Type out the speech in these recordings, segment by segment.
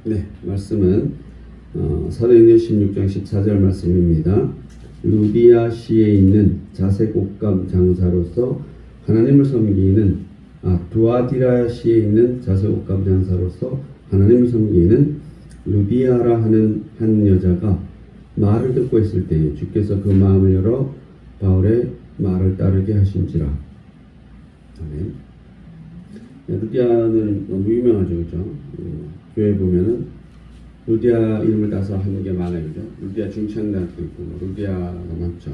네, 말씀은 사도행전 16장 14절 말씀입니다. 루디아시에 있는 자색 옷감 장사로서 하나님을 섬기는 두아디라시에 있는 자색 옷감 장사로서 하나님을 섬기는 루디아라 하는 한 여자가 말을 듣고 있을 때에 주께서 그 마음을 열어 바울의 말을 따르게 하신지라. 아멘. 루디아는 너무 유명하죠, 그죠? 교회 보면은 루디아 이름을 따서 하는 게 많아요, 그죠? 루디아 중창대학도 있고, 루디아가 많죠.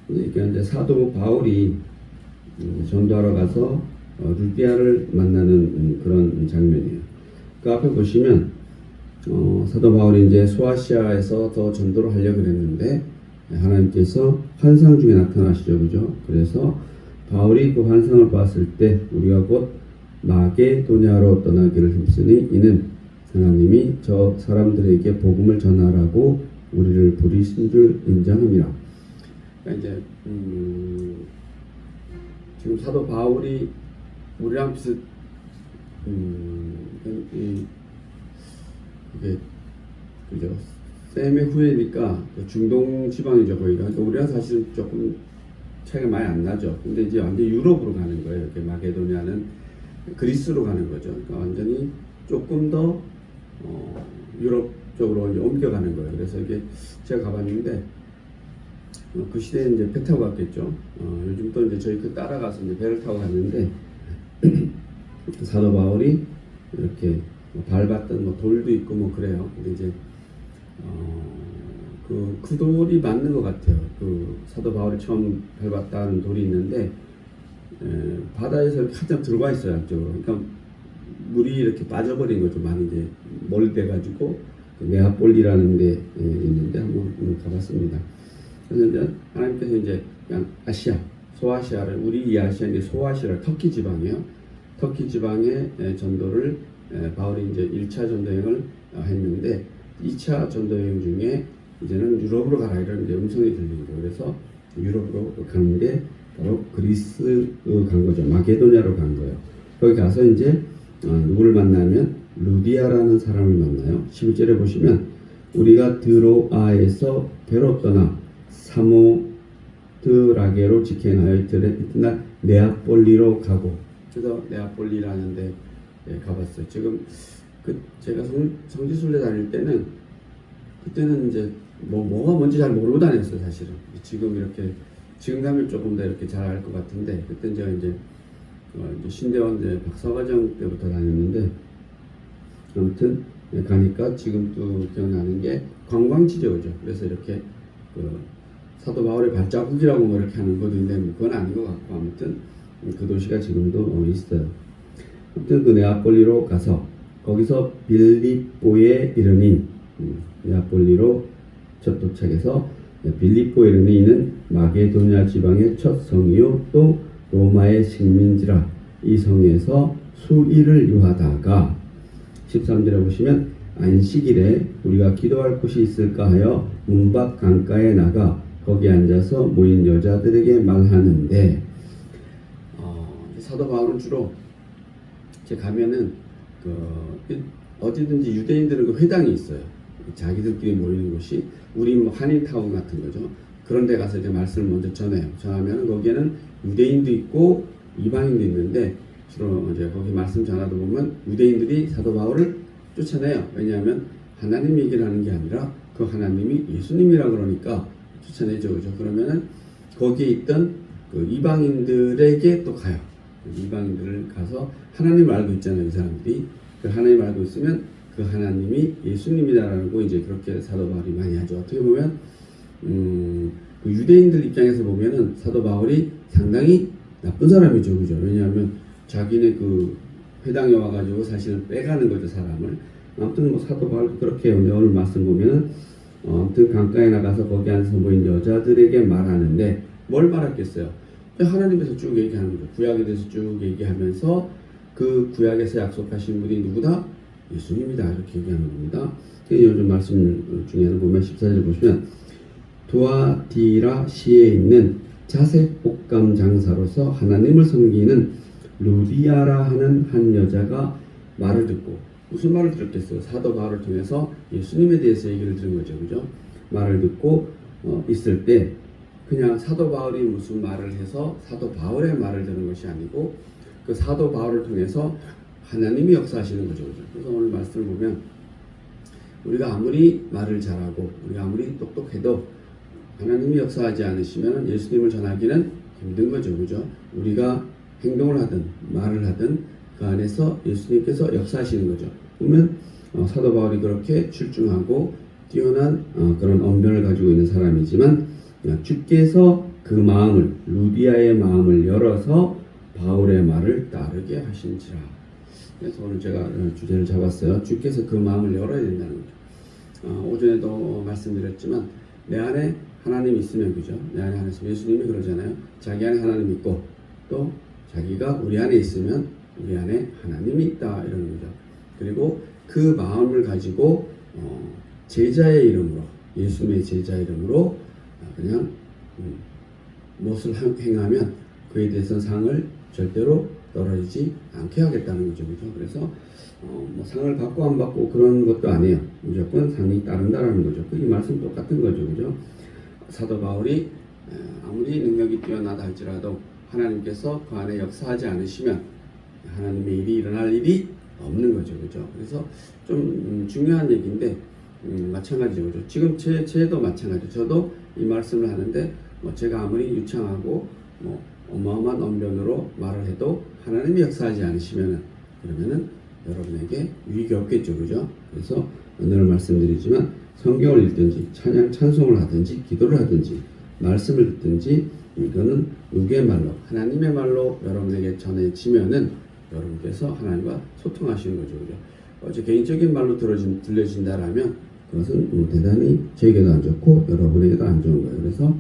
그러니까 이제 사도 바울이 전도하러 가서 루디아를 만나는 그런 장면이에요. 그 앞에 보시면 사도 바울이 이제 소아시아에서 더 전도를 하려고 그랬는데 하나님께서 환상 중에 나타나시죠, 그죠? 그래서 바울이 그 환상을 봤을 때 우리가 곧 마게도냐로 떠나기를 힘쓰니 이는 하나님이 저 사람들에게 복음을 전하라고 우리를 부르신 줄 인정합니다. 그러니까 이제 지금 사도 바울이 우리랑 비슷 이게 그죠? 셈의 후예니까 중동 지방이죠, 거기가. 그러니까 우리랑 사실은 조금 차이가 많이 안 나죠. 근데 이제 완전 유럽으로 가는 거예요. 이렇게 마게도냐는 그리스로 가는 거죠. 그러니까 완전히 조금 더 유럽 쪽으로 이제 옮겨가는 거예요. 그래서 이게 제가 가봤는데 그 시대에 이제 배 타고 갔겠죠. 요즘 또 이제 저희 그 따라가서 이제 배를 타고 갔는데 사도 바울이 이렇게 밟았던 돌도 있고 뭐 그래요. 근데 이제 그 돌이 맞는 것 같아요. 그 사도 바울이 처음 밟았다는 돌이 있는데 바다에서 이렇게 한참 들어가 있어요, 안쪽으로. 그러니까 물이 이렇게 빠져버린 거죠. 많이 이제 몰돼가지고 네아폴리라는 데 있는데 한번 전가봤습니다. 그래서 이제 하나님께서 이제 그냥 아시아, 소아시아를 우리 이 아시아인데 소아시아를 터키 지방이에요. 터키 지방의 전도를 바울이 이제 1차 전도여행을 했는데 2차 전도여행 중에 이제는 유럽으로 가라 이런 이제 음성이 들리고 그래서 유럽으로 가는 게 바로 그리스 간 거죠. 마게도냐로 간 거예요. 거기 가서 이제 누구를 만나면 루디아라는 사람을 만나요. 11절에 보시면 우리가 드로아에서 배로 떠나 사모드라게로 직행하여 이튿날 네아폴리로 가고 그래서 네아폴리라는 데 가봤어요. 지금 제가 성지순례 다닐 때는 그때는 이제 뭐가 뭔지 잘 모르고 다녔어요, 사실은. 지금 가면 조금 더 이렇게 잘 알 것 같은데 그때 제가 이제 신대원 박사과정 때부터 다녔는데 아무튼 가니까 지금도 기억나는 게 관광지죠, 그죠? 그래서 이렇게 사도 바울의 발자국이라고 뭐 이렇게 하는 것도 있는데 그건 아닌 것 같고 아무튼 그 도시가 지금도 있어요. 아무튼 그 네아폴리로 가서 거기서 빌립보에 이르니 네아폴리로 첫 도착해서 빌립보에 이르니 이는 마게도냐 지방의 첫 성이요 또 로마의 식민지라 이 성에서 수일을 유하다가 13절에 보시면 안식일에 우리가 기도할 곳이 있을까 하여 문 밖 강가에 나가 거기 앉아서 모인 여자들에게 말하는데 사도 바울은 주로 가면은 어디든지 유대인들은 그 회당이 있어요. 자기들끼리 모이는 곳이 우리 뭐 한인타운 같은 거죠. 그런 데 가서 이제 말씀을 먼저 전하면 거기에는 유대인도 있고 이방인도 있는데 주로 이제 거기 말씀 전하다 보면 유대인들이 사도 바울을 쫓아내요. 왜냐하면 하나님 얘기를 하는 게 아니라 그 하나님이 예수님이라 그러니까 쫓아내죠, 그죠? 그러면은 거기에 있던 그 이방인들에게 또 가요. 이방인들을 가서 하나님을 알고 있잖아요, 이 사람들이. 그 하나님을 알고 있으면 그 하나님이 예수님이다라고 이제 그렇게 사도 바울이 많이 하죠. 어떻게 보면 그 유대인들 입장에서 보면은 사도 바울이 상당히 나쁜 사람이죠, 그죠? 왜냐하면 자기네 그 회당에 와가지고 사실은 빼가는 거죠, 사람을. 아무튼 뭐 사도 바울도 그렇게 해요. 근데 오늘 말씀 보면은 아무튼 강가에 나가서 거기 앉아서 모인 여자들에게 말하는데 뭘 말했겠어요? 하나님에서 쭉 얘기하는 거죠. 구약에 대해서 쭉 얘기하면서 그 구약에서 약속하신 분이 누구다? 예수님이다. 이렇게 얘기하는 겁니다. 요즘 말씀 중에는 보면 14절 보시면 두아디라시에 있는 자색 옷감 장사로서 하나님을 섬기는 루디아라 하는 한 여자가 말을 듣고 무슨 말을 들었겠어요? 사도 바울을 통해서 예수님에 대해서 얘기를 들은 거죠, 그죠? 말을 듣고 있을 때 그냥 사도 바울이 무슨 말을 해서 사도 바울의 말을 듣는 것이 아니고 그 사도 바울을 통해서 하나님이 역사하시는 거죠, 그죠? 그래서 오늘 말씀을 보면 우리가 아무리 말을 잘하고 우리가 아무리 똑똑해도 하나님이 역사하지 않으시면 예수님을 전하기는 힘든 거죠, 그죠? 우리가 행동을 하든 말을 하든 그 안에서 예수님께서 역사하시는 거죠. 보면 사도 바울이 그렇게 출중하고 뛰어난 그런 언변을 가지고 있는 사람이지만 주께서 그 마음을 루디아의 마음을 열어서 바울의 말을 따르게 하신지라. 그래서 오늘 제가 주제를 잡았어요. 주께서 그 마음을 열어야 된다는 거죠. 오전에도 말씀드렸지만 내 안에 하나님이 있으면, 그죠? 내 안에 하나님 있으면, 예수님이 그러잖아요. 자기 안에 하나님이 있고 또 자기가 우리 안에 있으면 우리 안에 하나님이 있다, 이러는 거죠. 그리고 그 마음을 가지고 제자의 이름으로, 예수님의 제자 이름으로 그냥 무엇을 행하면 그에 대해서 상을 절대로 떨어지지 않게 하겠다는 거죠, 그죠? 그래서 뭐 상을 받고 안 받고 그런 것도 아니에요. 무조건 상이 따른다라는 거죠. 이 말씀 똑같은 거죠, 그죠? 사도 바울이 아무리 능력이 뛰어나다 할지라도 하나님께서 그 안에 역사하지 않으시면 하나님의 일이 일어날 일이 없는 거죠, 그죠? 그래서 좀 중요한 얘기인데 마찬가지죠, 그죠? 지금 제도 마찬가지죠. 저도 이 말씀을 하는데 제가 아무리 유창하고 어마어마한 언변으로 말을 해도 하나님이 역사하지 않으시면은 그러면은 여러분에게 유익이 없겠죠, 그죠? 그래서 늘 말씀드리지만 성경을 읽든지 찬송을 하든지 기도를 하든지 말씀을 듣든지 이거는 누구의 말로, 하나님의 말로 여러분에게 전해지면은 여러분께서 하나님과 소통하시는 거죠, 그죠? 어제 개인적인 말로 들려진다라면 그것은 대단히 저에게도 안 좋고 여러분에게도 안 좋은 거예요. 그래서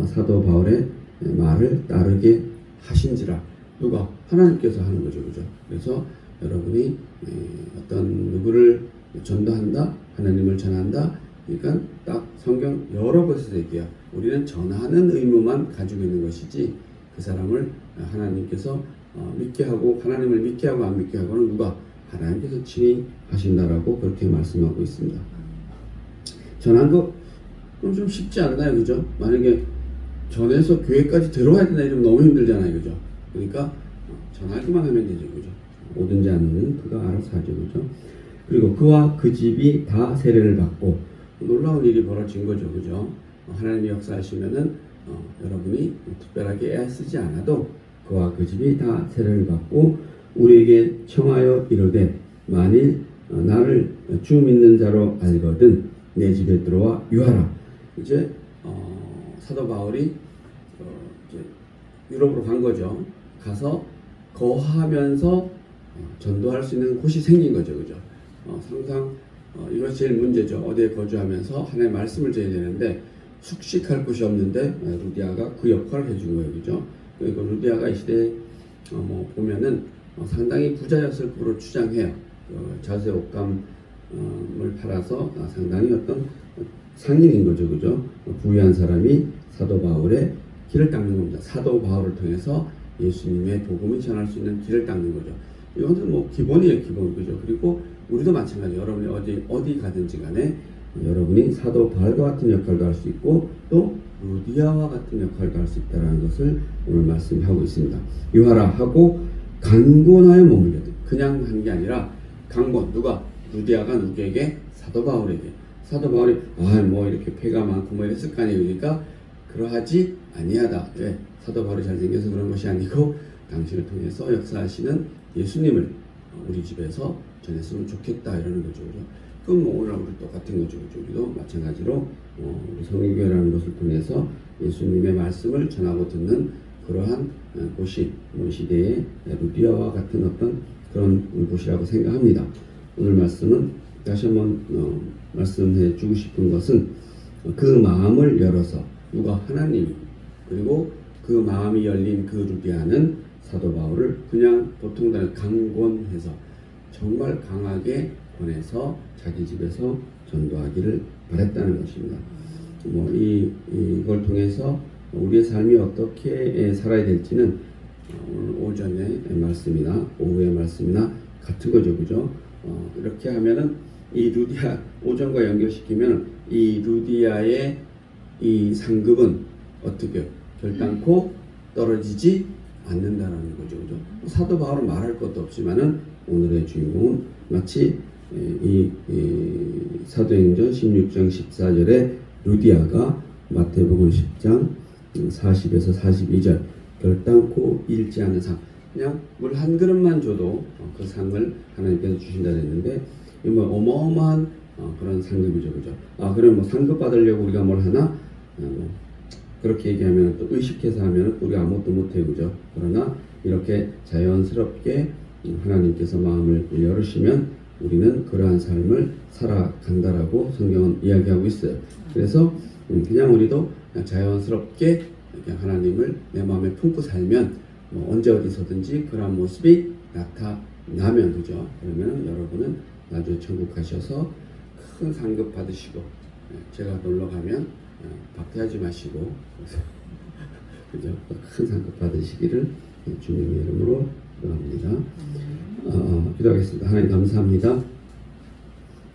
사도 바울의 말을 따르게 하신지라. 누가? 하나님께서 하는 거죠, 그죠? 그래서 여러분이 어떤 누구를 전도한다, 하나님을 전한다, 그러니까 딱 성경 여러 곳에서 얘기해요. 우리는 전하는 의무만 가지고 있는 것이지 그 사람을 하나님께서 믿게 하고, 하나님을 믿게 하고 안 믿게 하고는 누가? 하나님께서 친히 하신다라고 그렇게 말씀하고 있습니다. 전한 거 그럼 좀 쉽지 않나요, 그죠? 만약에 전해서 교회까지 들어와야 된다 이러면 너무 힘들잖아요, 그죠? 그러니까 전하기만 하면 되죠, 그죠? 오든지 안 오든 그가 알아서 하죠, 그죠? 그리고 그와 그 집이 다 세례를 받고, 놀라운 일이 벌어진 거죠, 그죠? 하나님이 역사하시면은 여러분이 특별하게 애쓰지 않아도 그와 그 집이 다 세례를 받고 우리에게 청하여 이르되 만일 나를 주 믿는 자로 알거든 내 집에 들어와 유하라. 이제 사도 바울이 이제 유럽으로 간 거죠. 가서 거하면서 전도할 수 있는 곳이 생긴 거죠, 그죠? 항상 이것이 제일 문제죠. 어디에 거주하면서 하나님의 말씀을 전해야 되는데 숙식할 곳이 없는데 루디아가 그 역할을 해준 거예요, 그죠? 그리고 루디아가 이 시대에 보면은 상당히 부자였을 거로 추정해요. 자세 옷감을 팔아서 상당히 어떤 상인인 거죠, 그죠? 부유한 사람이 사도 바울의 길을 닦는 겁니다. 사도 바울을 통해서 예수님의 복음을 전할 수 있는 길을 닦는 거죠. 이것은 기본이에요, 기본, 그죠? 그리고 우리도 마찬가지. 여러분이 어디 가든지 간에 여러분이 사도 바울과 같은 역할도 할 수 있고 또 루디아와 같은 역할도 할 수 있다는 것을 오늘 말씀하고 있습니다. 유하라 하고 강권하여 머물려도, 그냥 한 게 아니라 강권. 누가? 루디아가 누구에게? 사도 바울에게. 사도 바울이 이렇게 패가 많고 이랬을 거 아니에요. 그러니까 그러하지 아니하다. 왜? 사도 바울이 잘생겨서 그런 것이 아니고 당신을 통해서 역사하시는 예수님을 우리 집에서 전했으면 좋겠다, 이러는 거죠, 그죠? 그럼 오늘 우리 똑같은 거죠, 그죠? 우리도 마찬가지로 우리 성일교회라는 것을 통해서 예수님의 말씀을 전하고 듣는 그러한 곳이 이 시대의 루디아와 같은 어떤 그런 곳이라고 생각합니다. 오늘 말씀은 다시 한번 말씀해 주고 싶은 것은 그 마음을 열어서, 누가? 하나님이, 그리고 그 마음이 열린 그 루디아는 사도 바울을 그냥 보통 강권해서 정말 강하게 권해서 자기 집에서 전도하기를 바랬다는 것입니다. 이걸 통해서 우리의 삶이 어떻게 살아야 될지는 오늘 오전의 말씀이나 오후의 말씀이나 같은 거죠, 그죠? 이렇게 하면은 이 루디아 오전과 연결시키면 이 루디아의 이 상급은 어떻게 결단코 떨어지지 않는다라는 거죠. 그죠? 사도 바울은 말할 것도 없지만은 오늘의 주인공은 마치 이 사도행전 16장 14절에 루디아가 마태복음 10장 40에서 42절 결단코 잃지 않은 상, 그냥 물 한 그릇만 줘도 그 상을 하나님께서 주신다 했는데 이 뭐 어마어마한 그런 상급이죠. 그죠? 그럼 뭐 상급 받으려고 우리가 뭘 하나? 뭐 그렇게 얘기하면 또 의식해서 하면 우리가 아무것도 못해요. 그죠? 그러나 이렇게 자연스럽게 하나님께서 마음을 열으시면 우리는 그러한 삶을 살아간다라고 성경은 이야기하고 있어요. 그래서 그냥 우리도 그냥 자연스럽게 이렇게 하나님을 내 마음에 품고 살면 뭐 언제 어디서든지 그러한 모습이 나타나면, 그죠? 그러면 여러분은 나중에 천국 가셔서 큰 상급 받으시고, 제가 놀러 가면 박태하지 마시고 그죠? 큰 상급 받으시기를 주님의 이름으로 기도합니다. 기도하겠습니다. 하나님 감사합니다.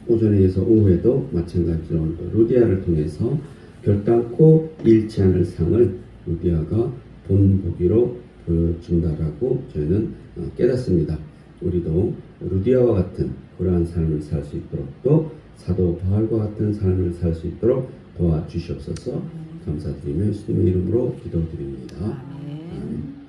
오전에서 오후에도 마찬가지로 오늘도 루디아를 통해서 결단코 잃지 않을 상을 루디아가 본보기로 보여준다라고 저희는 깨닫습니다. 우리도 루디아와 같은 그러한 삶을 살 수 있도록 또 사도 바울과 같은 삶을 살 수 있도록 도와주시옵소서. 감사드리며 예수님의 이름으로 기도드립니다. 아멘.